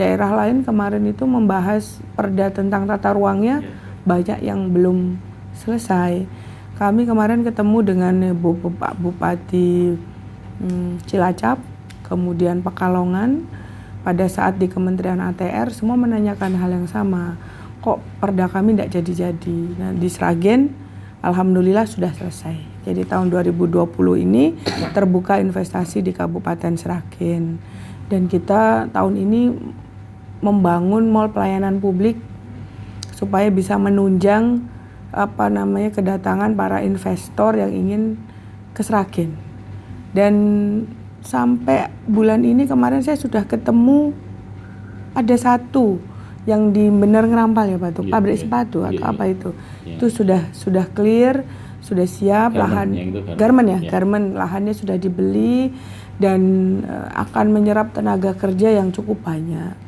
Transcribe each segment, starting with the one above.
daerah lain kemarin itu membahas perda tentang tata ruangnya, banyak yang belum selesai. Kami kemarin ketemu dengan Pak Bupati Cilacap, kemudian Pekalongan, pada saat di Kementerian ATR semua menanyakan hal yang sama. Kok perda kami tidak jadi-jadi? Nah, di Sragen alhamdulillah sudah selesai. Jadi tahun 2020 ini terbuka investasi di Kabupaten Sragen. Dan kita tahun ini membangun mall pelayanan publik supaya bisa menunjang kedatangan para investor yang ingin ke Sragen. Dan sampai bulan ini kemarin saya sudah ketemu ada satu yang di Bener Ngerampal ya Pak, pabrik sepatu atau apa itu. Itu sudah clear, sudah siap, garment lahannya sudah dibeli dan akan menyerap tenaga kerja yang cukup banyak.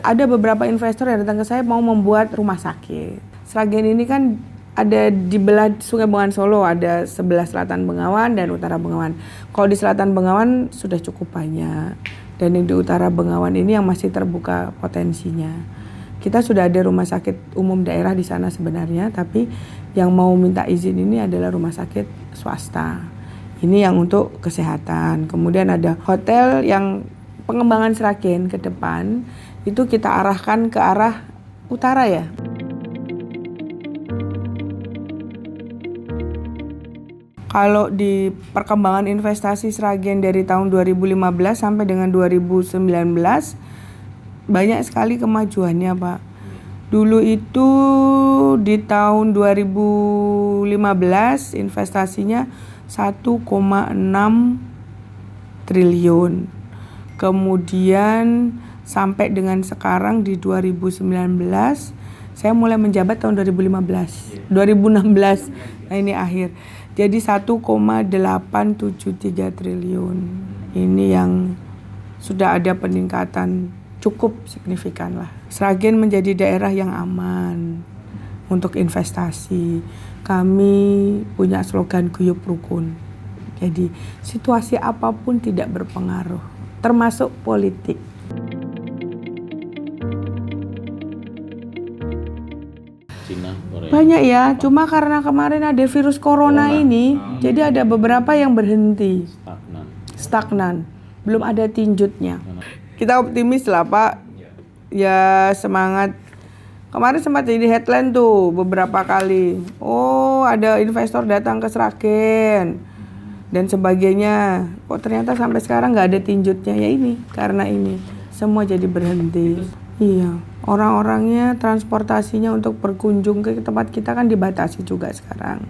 Ada beberapa investor yang datang ke saya mau membuat rumah sakit. Sragen ini kan ada di belah Sungai Bengawan Solo, ada sebelah selatan Bengawan dan utara Bengawan. Kalau di selatan Bengawan sudah cukup banyak, dan yang di utara Bengawan ini yang masih terbuka potensinya. Kita sudah ada rumah sakit umum daerah di sana sebenarnya, tapi yang mau minta izin ini adalah rumah sakit swasta. Ini yang untuk kesehatan. Kemudian ada hotel yang pengembangan Sragen ke depan, itu kita arahkan ke arah utara ya. Kalau di perkembangan investasi Sragen dari tahun 2015 sampai dengan 2019 banyak sekali kemajuannya Pak. Dulu itu di tahun 2015 investasinya 1,6 triliun. Kemudian sampai dengan sekarang di 2019 saya mulai menjabat tahun 2016. Nah ini akhir. Jadi 1,873 triliun. Ini yang sudah ada peningkatan cukup signifikan lah. Sragen menjadi daerah yang aman untuk investasi. Kami punya slogan guyub rukun. Jadi situasi apapun tidak berpengaruh, termasuk politik. Banyak ya, cuma karena kemarin ada virus corona ini, jadi ada beberapa yang berhenti, stagnan, belum ada tinjutnya. Kita optimis lah Pak, ya semangat. Kemarin sempat jadi headline tuh beberapa kali, oh ada investor datang ke Sragen dan sebagainya. Kok ternyata sampai sekarang nggak ada tinjutnya, ya ini, karena ini semua jadi berhenti. Iya, orang-orangnya transportasinya untuk berkunjung ke tempat kita kan dibatasi juga sekarang.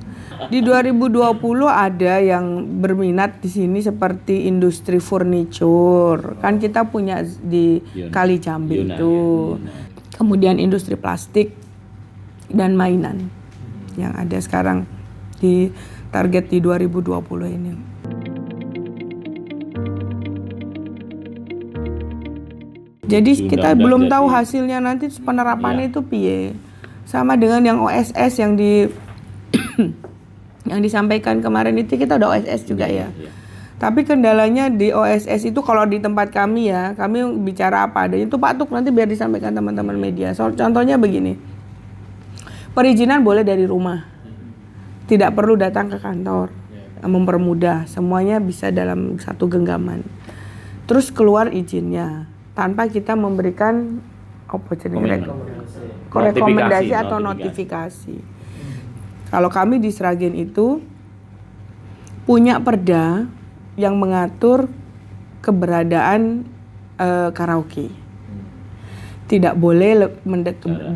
Di 2020 ada yang berminat di sini seperti industri furniture. Kan kita punya di Kali Jambi itu. Kemudian industri plastik dan mainan yang ada sekarang di target di 2020 ini. Jadi kita belum tahu hasilnya nanti penerapannya itu piye. Sama dengan yang OSS yang yang disampaikan kemarin itu, kita udah OSS juga ya. Tapi kendalanya di OSS itu kalau di tempat kami ya, kami bicara apa adanya itu Pak Tuk nanti biar disampaikan teman-teman media. Contohnya begini. Perizinan boleh dari rumah. Tidak perlu datang ke kantor. Mempermudah, semuanya bisa dalam satu genggaman. Terus keluar izinnya tanpa kita memberikan rekomendasi atau notifikasi. Kalau kami di Sragen itu punya perda yang mengatur keberadaan karaoke. Tidak boleh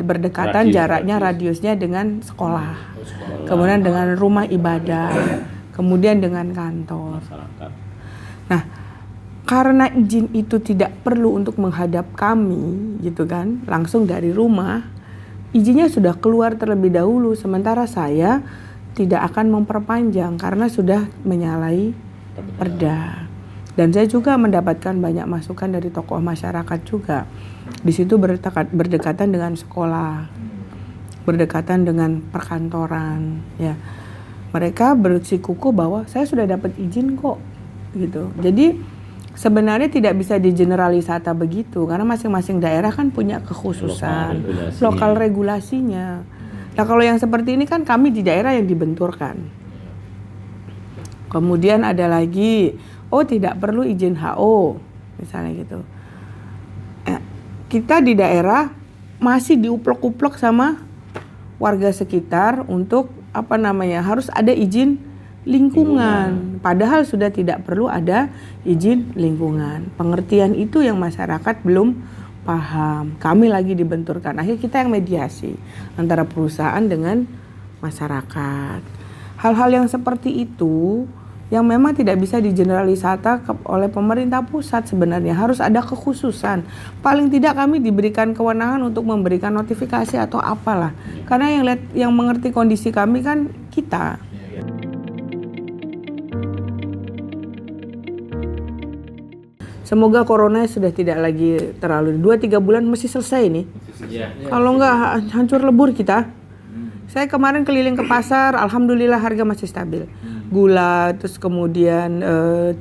berdekatan jaraknya, radiusnya dengan sekolah, kemudian dengan rumah ibadah, kemudian dengan kantor. Nah, karena izin itu tidak perlu untuk menghadap kami, gitu kan, langsung dari rumah, izinnya sudah keluar terlebih dahulu. Sementara saya tidak akan memperpanjang karena sudah menyalahi perda. Dan saya juga mendapatkan banyak masukan dari tokoh masyarakat juga. Di situ berdekatan dengan sekolah, berdekatan dengan perkantoran, ya. Mereka bersikukuh bahwa saya sudah dapat izin kok. gitu. Jadi sebenarnya tidak bisa digeneralisata begitu karena masing-masing daerah kan punya kekhususan lokal regulasinya. Nah kalau yang seperti ini kan kami di daerah yang dibenturkan. Kemudian ada lagi, tidak perlu izin HO misalnya gitu. Kita di daerah masih diuplok-uplok sama warga sekitar untuk harus ada izin lingkungan. Padahal sudah tidak perlu ada izin lingkungan. Pengertian itu yang masyarakat belum paham. Kami lagi dibenturkan. Akhirnya kita yang mediasi antara perusahaan dengan masyarakat. Hal-hal yang seperti itu yang memang tidak bisa digeneralisata oleh pemerintah pusat sebenarnya. Harus ada kekhususan. Paling tidak kami diberikan kewenangan untuk memberikan notifikasi atau apalah. Karena yang mengerti kondisi kami kan kita. Semoga corona sudah tidak lagi terlalu 2-3 bulan mesti selesai nih. Kalau enggak hancur lebur kita. Saya kemarin keliling ke pasar, alhamdulillah harga masih stabil. Gula, terus kemudian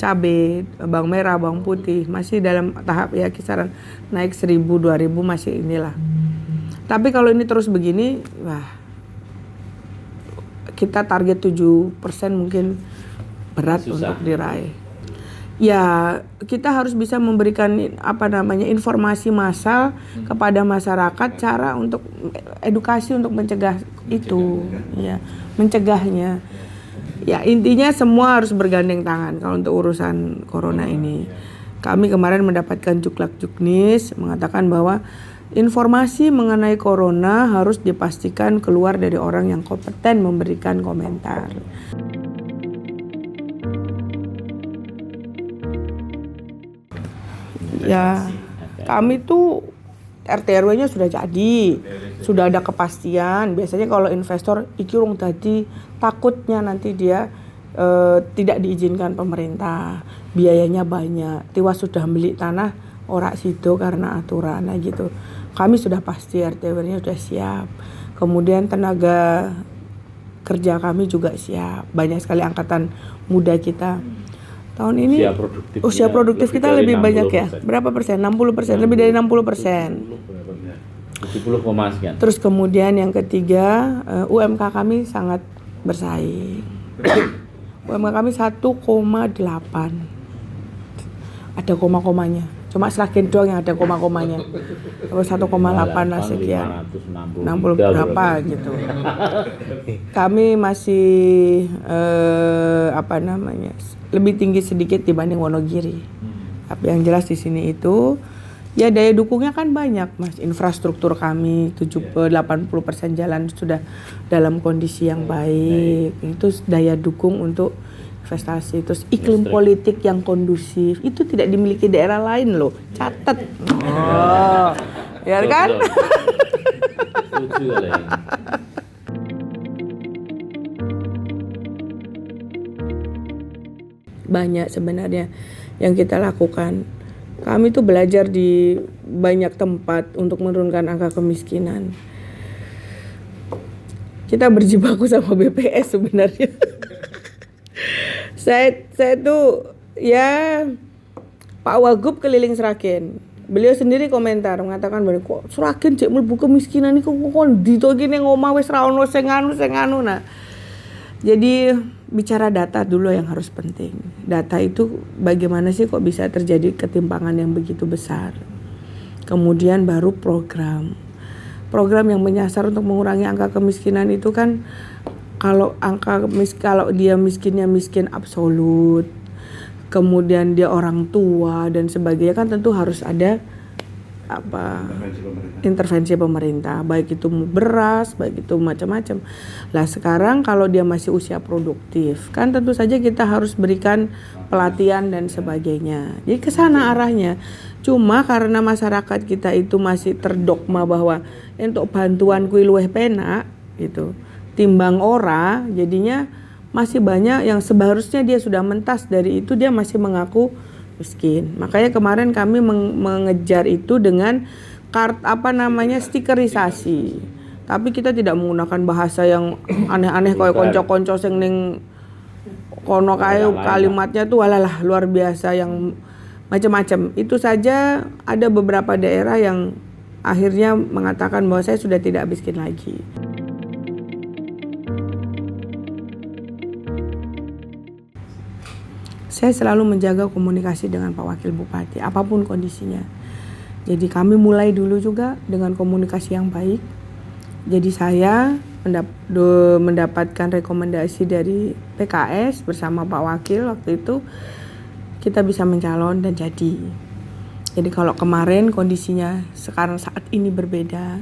cabai, bawang merah, bawang putih masih dalam tahap ya kisaran naik 1.000-2.000 masih inilah. Tapi kalau ini terus begini, kita target 7% mungkin berat untuk diraih. Ya, kita harus bisa memberikan informasi massal kepada masyarakat cara untuk edukasi untuk mencegah itu, ya, mencegahnya. Ya, intinya semua harus bergandeng tangan kalau untuk urusan corona ini. Kami kemarin mendapatkan Juklak-Juknis mengatakan bahwa informasi mengenai corona harus dipastikan keluar dari orang yang kompeten memberikan komentar. Ya, kami tuh RT RW-nya sudah jadi, sudah ada kepastian. Biasanya kalau investor ikirung tadi takutnya nanti dia tidak diizinkan pemerintah, biayanya banyak. Tiwas sudah beli tanah ora sido karena aturan gitu. Kami sudah pasti RT RW-nya sudah siap. Kemudian tenaga kerja kami juga siap. Banyak sekali angkatan muda kita. Tahun ini usia produktif kita lebih banyak ya. Berapa persen? 60%, lebih dari 60%. 70, sekian. Terus kemudian yang ketiga, UMK kami sangat bersaing. UMK kami 1,8. Ada koma-komanya. Cuma Sragen doang yang ada koma-komanya. Terus 1,8 lah sekian. 60 berapa gitu. Kami masih lebih tinggi sedikit dibanding Wonogiri. Tapi yang jelas di sini itu ya daya dukungnya kan banyak, Mas. Infrastruktur kami 80% jalan sudah dalam kondisi yang baik. Itu daya dukung untuk investasi. Terus iklim politik yang kondusif itu tidak dimiliki daerah lain loh. Catat. Ya kan? Banyak sebenarnya yang kita lakukan. Kami tuh belajar di banyak tempat untuk menurunkan angka kemiskinan. Kita berjibaku sama BPS sebenarnya. Saya tuh ya Pak Wagub keliling Sragen. Beliau sendiri komentar mengatakan bahwa kok Sragen cek mlebu kemiskinan iku kok dito gini ngomah wis ra ono sing anu. Nah, jadi bicara data dulu yang harus penting. Data itu bagaimana sih kok bisa terjadi ketimpangan yang begitu besar. Kemudian baru program yang menyasar untuk mengurangi angka kemiskinan itu kan kalau dia miskinnya miskin absolut, kemudian dia orang tua dan sebagainya kan tentu harus ada intervensi pemerintah, baik itu beras, baik itu macam-macam. Lah sekarang kalau dia masih usia produktif, kan tentu saja kita harus berikan pelatihan dan sebagainya. Jadi ke sana arahnya. Cuma karena masyarakat kita itu masih terdogma bahwa untuk bantuan kuwi luwih penak gitu. Timbang ora, jadinya masih banyak yang seharusnya dia sudah mentas dari itu dia masih mengaku miskin. Makanya kemarin kami mengejar itu dengan stikerisasi. Tapi kita tidak menggunakan bahasa yang aneh-aneh kayak konco-konco sing ning kono kae Lain, kalimatnya tuh walalah luar biasa yang macam-macam. Itu saja ada beberapa daerah yang akhirnya mengatakan bahwa saya sudah tidak miskin lagi. Saya selalu menjaga komunikasi dengan Pak Wakil Bupati, apapun kondisinya. Jadi kami mulai dulu juga dengan komunikasi yang baik. Jadi saya mendapatkan rekomendasi dari PKS bersama Pak Wakil waktu itu, kita bisa mencalon dan jadi. Jadi kalau kemarin kondisinya sekarang saat ini berbeda.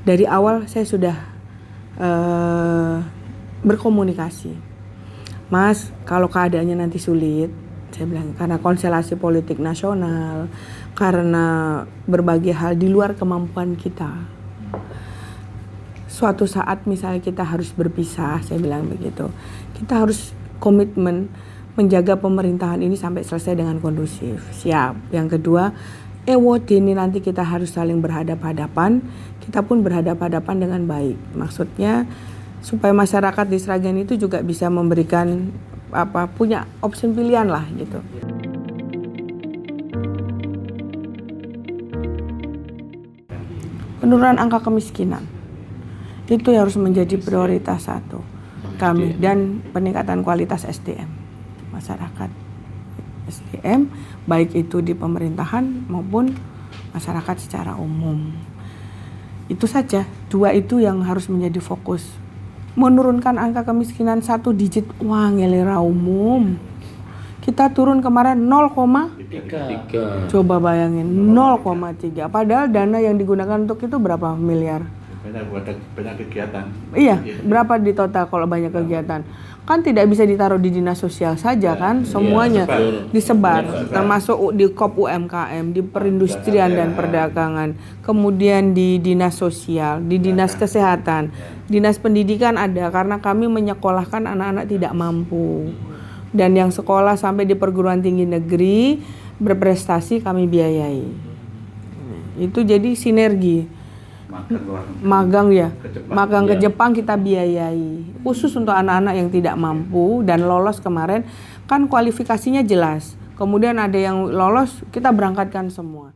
Dari awal saya sudah berkomunikasi. Mas, kalau keadaannya nanti sulit, saya bilang, karena konstelasi politik nasional, karena berbagai hal di luar kemampuan kita. Suatu saat misalnya kita harus berpisah, saya bilang begitu. Kita harus komitmen menjaga pemerintahan ini sampai selesai dengan kondusif. Siap. Yang kedua, ini nanti kita harus saling berhadap-hadapan, kita pun berhadap-hadapan dengan baik. Maksudnya supaya masyarakat di Sragen itu juga bisa memberikan punya opsi pilihan lah gitu. Penurunan angka kemiskinan itu harus menjadi prioritas satu kami, dan peningkatan kualitas SDM masyarakat. SDM baik itu di pemerintahan maupun masyarakat secara umum. Itu saja, dua itu yang harus menjadi fokus. Menurunkan angka kemiskinan 1 digit, wah ngelera umum. Kita turun kemarin 0,3. Coba bayangin 0,3. Padahal dana yang digunakan untuk itu berapa miliar? Banyak kegiatan. Iya, berapa di total kalau banyak kegiatan? Kan tidak bisa ditaruh di dinas sosial saja kan, semuanya disebar, termasuk di KOP UMKM, di perindustrian dan perdagangan, kemudian di dinas sosial, di dinas kesehatan, dinas pendidikan ada, karena kami menyekolahkan anak-anak tidak mampu, dan yang sekolah sampai di perguruan tinggi negeri berprestasi kami biayai. Itu jadi sinergi. Magang ke Jepang kita biayai khusus untuk anak-anak yang tidak mampu dan lolos kemarin kan kualifikasinya jelas, kemudian ada yang lolos kita berangkatkan semua.